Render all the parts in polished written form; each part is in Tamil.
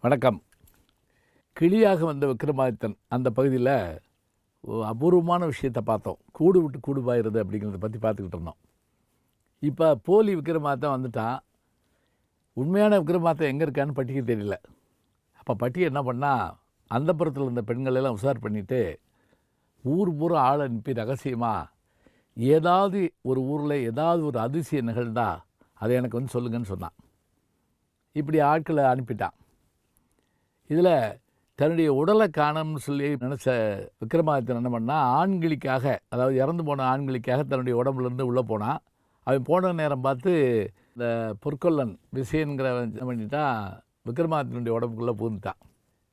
வணக்கம். கிளியாக வந்த விக்ரமாதித்தன் அந்த பகுதியில் அபூர்வமான விஷயத்தை பார்த்தோம். கூடு விட்டு கூடு பாயிருது அப்படிங்கிறத பற்றி பார்த்துக்கிட்டு இருந்தோம். இப்போ போலி விக்ரமாதித்தன் வந்துட்டான். உண்மையான விக்ரமாதித்தன் எங்கே இருக்கான்னு பட்டிக்கு தெரியல. அப்போ பட்டி என்ன பண்ணால் அந்தப்புறத்தில் இருந்த பெண்களெல்லாம் உசார் பண்ணிவிட்டு ஊர் பூரா ஆள் அனுப்பி ரகசியமாக ஏதாவது ஒரு ஊரில் ஏதாவது ஒரு அதிசயம் நிகழ்ந்தா அதை எனக்கு வந்து சொல்லுங்கன்னு சொன்னான். இப்படி ஆட்களை அனுப்பிட்டான். இதில் தன்னுடைய உடலை காணணும்னு சொல்லி நினச்ச விக்ரமாதித்தன் என்ன பண்ணால் ஆண்கிளிக்காக, அதாவது இறந்து போன ஆண்கிளிக்காக தன்னுடைய உடம்புலேருந்து உள்ளே போனான். அவன் போன நேரம் பார்த்து இந்த பொற்கொல்லன் விசயன்கிறவன் என்ன பண்ணிட்டான், விக்ரமாதித்தனுடைய உடம்புக்குள்ளே பூந்துட்டான்.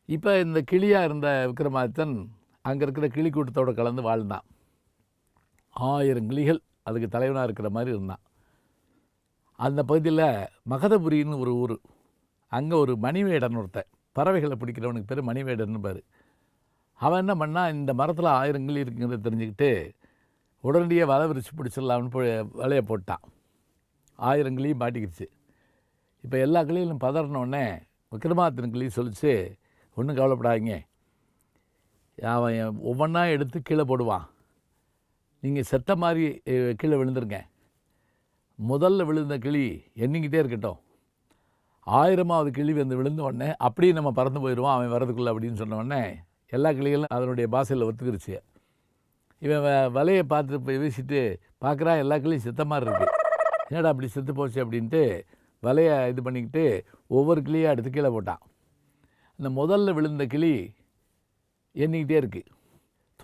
இப்போ இந்த கிளியாக இருந்த விக்ரமாதித்தன் அங்கே இருக்கிற கிளி கூட்டத்தோடு கலந்து வாழ்ந்தான். 1000 கிளிகள் அதுக்கு தலைவனாக இருக்கிற மாதிரி இருந்தான். அந்த பகுதியில் மகதபுரின்னு ஒரு ஊர். அங்கே ஒரு மணிவேடன் ஒருத்தன், பறவைகளை பிடிக்கிறவனுக்கு பேர் மணிவேடன்னு பேர். அவன் என்ன பண்ணால் இந்த மரத்தில் 1000 கிளி இருக்குங்கிறத தெரிஞ்சுக்கிட்டு உடனடியாக வலை விரிச்சு பிடிச்சிடலாம்னு வலையை போட்டான். 1000 கிளியும் மாட்டிக்கிடுச்சு. இப்போ எல்லா கிளியிலும் பதறினோடனே விக்ரமாதித்தன் கிளி சொல்லிச்சு, ஒன்றும் கவலைப்படாதீங்க, அவன் ஒவ்வொன்றா எடுத்து கீழே போடுவான், நீங்கள் செத்த மாதிரி கீழே விழுந்துருங்க. முதல்ல விழுந்த கிளி எண்ணிக்கிட்டே இருக்கட்டும், 1000வது கிளி வந்து விழுந்த உடனே அப்படியே நம்ம பறந்து போயிடுவான் அவன் வரதுக்குள்ளே அப்படின்னு சொன்ன உடனே எல்லா கிளிகளும் அதனுடைய பாஷையில் ஒத்துக்கிருச்சு. இவன் வலையை பார்த்து போய் வீசிட்டு பார்க்குறான், எல்லா கிளியும் செத்த மாதிரி இருக்குது. என்னடா அப்படி செத்து போச்சு அப்படின்ட்டு வலையை இது பண்ணிக்கிட்டு ஒவ்வொரு கிளியாக எடுத்து கீழே போட்டான். அந்த முதல்ல விழுந்த கிளி எண்ணிக்கிட்டே இருக்குது.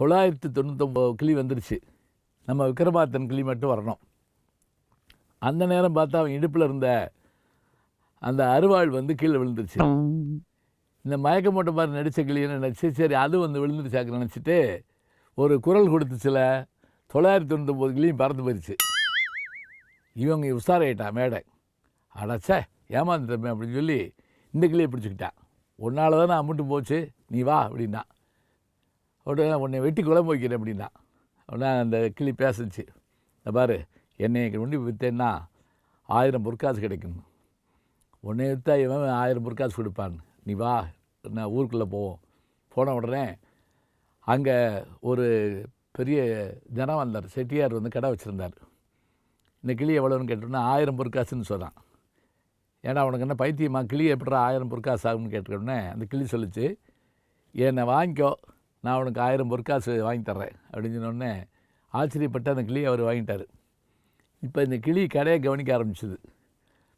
999 கிளி வந்துருச்சு. நம்ம விக்ரமாதித்தன் கிளி மட்டும் வரணும். அந்த நேரம் பார்த்தா அவன் இடுப்பில் இருந்த அந்த அருவாள் வந்து கீழே விழுந்துருச்சு. இந்த மயக்க மூட்டை மாதிரி நடித்த கிளின்னு நினச்சி சரி அது வந்து விழுந்துருச்சாக்கு நினச்சிட்டு ஒரு குரல் கொடுத்துச்சுல, 999 கிளியும் பறந்து போயிடுச்சு. இவங்க உஷாராயிட்டான் மேடை. அடச்சே ஏமாந்துட்டமே அப்படின்னு சொல்லி இந்த கிளியை பிடிச்சிக்கிட்டான். உன்னால் தான் நான் அம்முட்டு போச்சு, நீ வா அப்படின்னா. உடனே உன்னை வெட்டி குழம்பு வைக்கிறேன் அப்படின்னா. உடனே அந்த கிளி பேசிச்சு, இந்த பாரு, என்னை ஒண்டி விற்றேன்னா 1000 பொற்காசு கிடைக்கும். உன்னை விற்றா இவன் 1000 பொற்காசு கொடுப்பான், நீ வா நான் ஊருக்குள்ளே போவோம். போன உடனே அங்கே ஒரு பெரிய ஜனம் வந்தார். செட்டியார் வந்து கடை வச்சுருந்தார். இந்த கிளி எவ்வளோன்னு கேட்டோன்னா 1000 பொற்காசுன்னு சொன்னான். ஏன்னா அவனுக்கு என்ன பைத்தியமா, கிளி எப்படா 1000 பொற்காசு ஆகும்னு கேட்டுக்கோடனே அந்த கிளி சொல்லிச்சு, என்னை வாங்கிக்கோ, நான் உனக்கு 1000 பொற்காசு வாங்கி தர்றேன் அப்படின்னு சொன்னோடனே ஆச்சரியப்பட்டு அந்த கிளியை அவர் வாங்கிட்டார். இப்போ இந்த கிளி கடையை கவனிக்க ஆரம்பிச்சுது.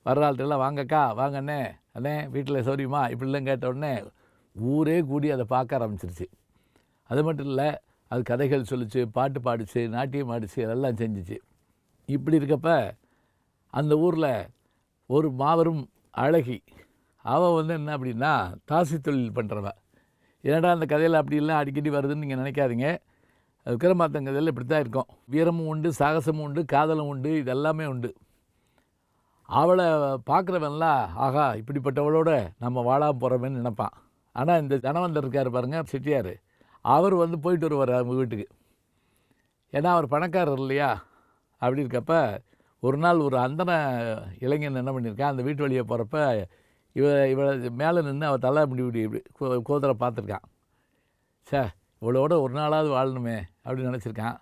வர்ற ஆள்கிட்டலாம் வாங்கக்கா, வாங்க அண்ணே, அண்ணே வீட்டில் சௌரியமா இப்படிலாம் கேட்ட உடனே ஊரே கூடி அதை பார்க்க ஆரம்பிச்சிருச்சு. அது மட்டும் இல்லை, அது கதைகள் சொல்லிச்சு, பாட்டு பாடிச்சு, நாட்டியம் ஆடிச்சு, அதெல்லாம் செஞ்சிச்சு. இப்படி இருக்கப்ப அந்த ஊரில் ஒரு மாபெரும் அழகி, அவள் வந்து என்ன அப்படின்னா தாசி தொழில் பண்ணுறவ. ஏன்னா அந்த கதையில் அப்படிலாம் அடிக்கடி வருதுன்னு நீங்கள் நினைக்காதீங்க. விக்ரமாதித்தன் கதையில் இப்படி தான் இருக்கும். வீரமும் உண்டு, சாகசமும் உண்டு, காதலும் உண்டு, இதெல்லாமே உண்டு. அவளை பார்க்குறவன்லாம் ஆகா இப்படிப்பட்டவளோட நம்ம வாழாமல் போகிறோமேன்னு நினைப்பான். ஆனால் இந்த தனவந்தர் இருக்கார் பாருங்கள், செட்டியார், அவர் வந்து போயிட்டு வருவார் அவங்க வீட்டுக்கு. ஏன்னா அவர் பணக்காரர் இல்லையா. அப்படி இருக்கப்ப ஒரு நாள் ஒரு அந்தன இளைஞன் என்ன பண்ணியிருக்கான், அந்த வீட்டு வழியை போகிறப்ப இவளை மேலே நின்று அவள் தலை இப்படி கோதரை பார்த்துருக்கான். இவளோட ஒரு நாளாவது வாழணுமே அப்படின்னு நினச்சிருக்கான்.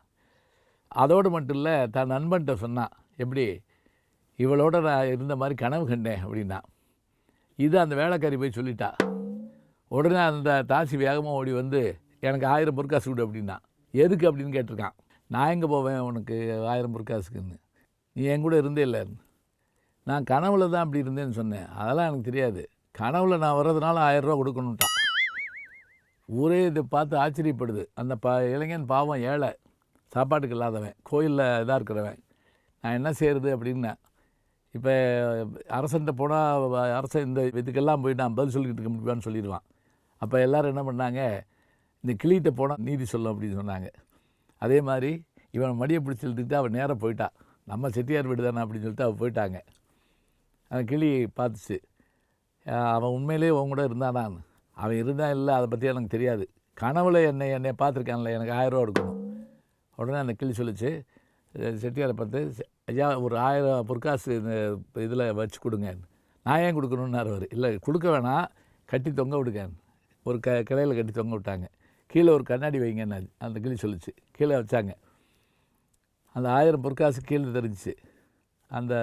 அதோடு மட்டும் இல்லை, தன் நண்பன்கிட்ட சொன்னான், எப்படி இவளோட நான் இருந்த மாதிரி கனவு கண்டேன் அப்படின்னா. இது அந்த வேலைக்காரி போய் சொல்லிட்டா. உடனே அந்த தாசி வேகமாக ஓடி வந்து எனக்கு 1000 பொற்காசு கொடு அப்படின்னா. எதுக்கு அப்படின்னு கேட்டிருக்கான். நான் எங்கே போவேன் உனக்கு 1000 பொற்காசுக்குன்னு, நீ என் கூட இருந்தே இல்லை. நான் கனவுல தான் அப்படி இருந்தேன்னு சொன்னேன், அதெல்லாம் எனக்கு தெரியாது, கனவுல நான் வர்றதுனால 1000 ரூபா கொடுக்கணுன்ட்டான். ஊரே இதை பார்த்து ஆச்சரியப்படுது. அந்த இளைஞன் பாவம் ஏழை, சாப்பாட்டுக்கு இல்லாதவன், கோயிலில் இதாக இருக்கிறவன், நான் என்ன செய்கிறது அப்படின்னேன். இப்போ அரசன்ட்ட போனால் அரசன் இந்த இதுக்கெல்லாம் போய் நான் பதில் சொல்லிக்கிட்டு இருக்க முடியுமான்னு சொல்லிடுவான். அப்போ எல்லோரும் என்ன பண்ணாங்க, இந்த கிளிகிட்ட போனால் நீதி சொல்லும் அப்படின்னு சொன்னாங்க. அதே மாதிரி இவன் மடியை பிடிச்சி இழுத்துக்கிட்டு அவன் நேராக போயிட்டா. நம்ம செட்டியார் வீடு தானே அப்படின்னு சொல்லிட்டு அவள் போயிட்டாங்க. அந்த கிளி பார்த்துச்சு, அவன் உண்மையிலே உன் கூட இருந்தானான். அவன் இருந்தால் இல்லை அதை பற்றி எனக்கு தெரியாது, கனவுல என்னை பார்த்துருக்கான்ல, எனக்கு 1000 ரூபா கொடுக்கணும். உடனே அந்த கிளி சொல்லிச்சு, செட்டியாரை பார்த்து, ஐயா ஒரு 1000 பொற்காசு இந்த இதில் வச்சு கொடுங்க. நான் ஏன் கொடுக்கணுன்னாரு அவர். இல்லை கொடுக்க வேணாம், கட்டி தொங்க விடுங்க, ஒரு கிளையில் கட்டி தொங்க விட்டாங்க. கீழே ஒரு கண்ணாடி வைங்கன்னு அந்த கிளி சொல்லிச்சு. கீழே வச்சாங்க. அந்த 1000 பொற்காசு கீழே தெரிஞ்சிச்சு. அந்த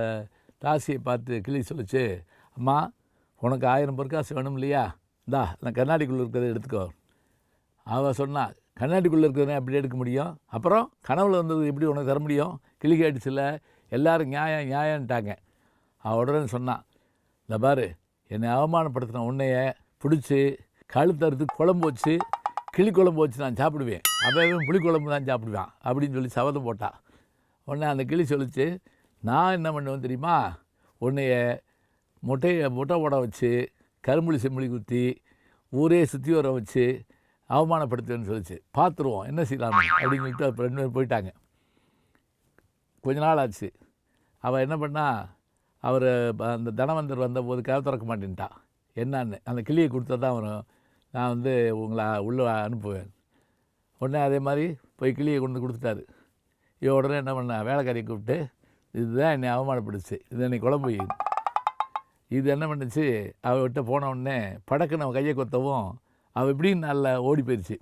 தாசியை பார்த்து கிளி சொல்லிச்சு, அம்மா உனக்கு 1000 பொற்காசு வேணும் இல்லையா, இந்தா நான் கண்ணாடிக்குள்ளே இருக்கிறத எடுத்துக்கோ. அவள் சொன்னா, கண்ணாடிக்குள்ளே இருக்கிறத எப்படி எடுக்க முடியும், அப்புறம் கனவுல வந்தது எப்படி உனக்கு தர முடியும், கிளி கேட்டுச்சுல, எல்லோரும் நியாயன்ட்டாங்க. அவள் உடனே சொன்னான், இந்த பாரு என்னை அவமானப்படுத்தின உன்னைய பிடிச்சி கழுத்தறுத்து குழம்பு வச்சு கிளி குழம்பு வச்சு நான் சாப்பிடுவேன், அவன் புளி குழம்பு தான் சாப்பிடுவான் அப்படின்னு சொல்லி சபதம் போட்டா. உடனே அந்த கிளி சொல்லிச்சு, நான் என்ன பண்ணுவேன் தெரியுமா, உன்னைய முட்டை போட வச்சு கரும்புளி செம்புளி குத்தி ஊரே சுற்றி வர வச்சு அவமானப்படுத்துவேன்னு சொல்லிச்சு. பார்த்துருவோம் என்ன செய்யலாம் அப்படின்னு சொல்லிட்டு அப்போ 2 பேர் போயிட்டாங்க. கொஞ்ச நாள் ஆச்சு. அவள் என்ன பண்ணா, அவர் அந்த தனவந்தர் வந்தபோது கதை திறக்க மாட்டேன்ட்டா. என்னான்னு அந்த கிளியை கொடுத்தா தான் வரும், நான் உங்களை உள்ளே அனுப்புவேன். உடனே அதே மாதிரி போய் கிளியை கொண்டு கொடுத்துட்டாரு. உடனே என்ன பண்ணா, வேலைக்காரியை கூப்பிட்டு, இதுதான் என்னை அவமானப்படுச்சு, இது என்னை குழம்பு. இது என்ன பண்ணுச்சு, அவள்கிட்ட போன உடனே படக்குன்னு அவன் கையை கொத்தவும் அவள் எப்படின்னு நல்லா ஓடி போயிடுச்சு.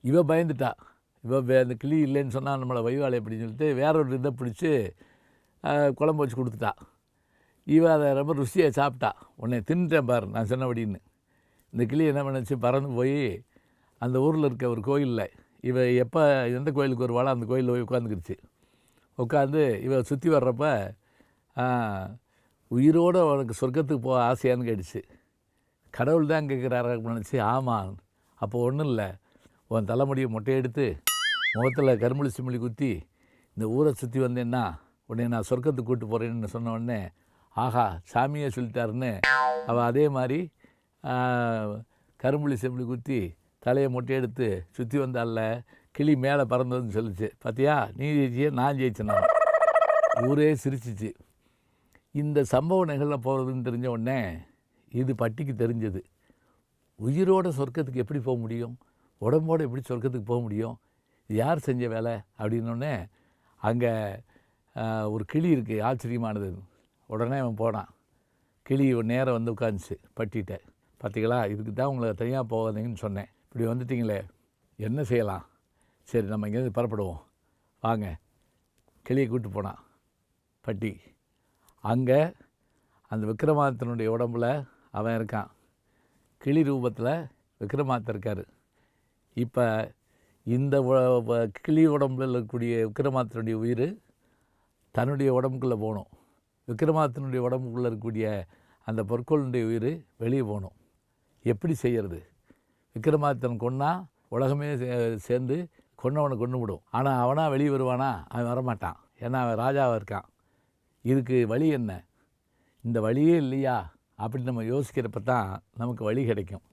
இவ பயந்துட்டா. அந்த கிளி இல்லைன்னு சொன்னால் நம்மளை வைவாளை அப்படின்னு சொல்லிட்டு வேற ஒரு இதை பிடிச்சி குழம்பு வச்சு கொடுத்துட்டா. இவன் அதை ரொம்ப ருசியாக சாப்பிட்டா. உன்னை தின்னுட்டேன் பாரு நான் சொன்னபடின்னு. இந்த கிளி என்ன பண்ணுச்சு, பறந்து போய் அந்த ஊரில் இருக்க ஒரு கோயிலில் இவ எப்போ எந்த கோயிலுக்கு வருவாளோ அந்த கோயிலில் போய் உட்காந்துக்கிடுச்சு. உட்காந்து இவ சுற்றி வர்றப்ப, உயிரோடு உனக்கு சொர்க்கத்துக்கு போக ஆசையான்னு கேட்டுச்சு. கடவுள் தான் கேட்குறாரு நினச்சி, ஆமாம். அப்போ ஒன்றும் இல்லை, உன் தலைமுடியை மொட்டையை எடுத்து முகத்தில் கரும்புளி சிம்புளி குத்தி இந்த ஊரை சுற்றி வந்தேன்னா உடனே நான் சொர்க்கத்துக்கு கூப்பிட்டு போகிறேன்னு சொன்ன உடனே, ஆஹா சாமியை சொல்லிட்டாருன்னு அவள் அதே மாதிரி கரும்புளி செம்புளி குத்தி தலையை மொட்டை எடுத்து சுற்றி வந்தால கிளி மேலே பறந்ததுன்னு சொல்லிச்சு. பார்த்தியா, நீ ஜெயிச்சிய நான் ஜெயிச்சேன். ஊரே சிரிச்சிச்சு. இந்த சம்பவ நிகழ போகிறதுன்னு தெரிஞ்ச உடனே இது பட்டிக்கு தெரிஞ்சது. உயிரோட சொர்க்கத்துக்கு எப்படி போக முடியும், உடம்போடு எப்படி சொர்க்கத்துக்கு போக முடியும், இது யார் செஞ்ச வேலை அப்படின்னோடனே அங்கே ஒரு கிளி இருக்குது ஆச்சரியமானது. உடனே அவன் போனான். கிளி நேரம் வந்து உட்காந்துச்சு பட்டிகிட்ட. பார்த்திங்களா, இதுக்கு தான் உங்களை தனியாக போகாதீங்கன்னு சொன்னேன், இப்படி வந்துட்டிங்களே என்ன செய்யலாம், சரி நம்ம இங்கேருந்து புறப்படுவோம் வாங்க. கிளியை கூப்பிட்டு போனான் பட்டி. அங்கே அந்த விக்ரமாதித்தனுடைய உடம்புல அவன் இருக்கான். கிளி ரூபத்தில் விக்ரமாதித்தன் இருக்கார். இப்போ இந்த கிளி உடம்புல இருக்கக்கூடிய விக்ரமாதித்தனுடைய உயிர் தன்னுடைய உடம்புக்குள்ளே போகணும். விக்ரமாதித்தனுடைய உடம்புக்குள்ளே இருக்கக்கூடிய அந்த பொற்கொள்ளுடைய உயிர் வெளியே போகணும். எப்படி செய்கிறது, விக்ரமாதித்தன் கொன்னா உலகமே சேர்ந்து கொன்னவனை கொண்டு விடும். ஆனால் அவனாக வெளியே வருவானா, அவன் வரமாட்டான். ஏன்னா அவன் ராஜாவாக இருக்கான். இதுக்கு வழி என்ன, இந்த வழியே இல்லையா அப்படின்னு நம்ம யோசிக்கிறப்ப தான் நமக்கு வழி கிடைக்கும்.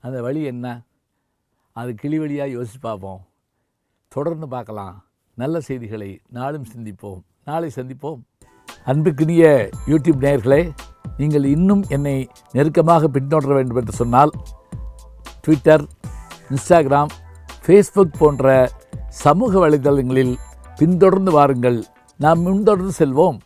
அந்த வழி என்ன, அது கிளி வழியாக யோசித்து பார்ப்போம். தொடர்ந்து பார்க்கலாம். நல்ல செய்திகளை நாளும் சிந்திப்போம். நாளை சந்திப்போம். அன்புக்குரிய யூடியூப் நேயர்களே, நீங்கள் இன்னும் என்னை நெருக்கமாக பின்தொடர வேண்டும் என்று சொன்னால் ட்விட்டர், இன்ஸ்டாகிராம், ஃபேஸ்புக் போன்ற சமூக வலைதளங்களில் பின்தொடர்ந்து வாருங்கள். நாம் முன்தொடர்ந்து செல்வோம்.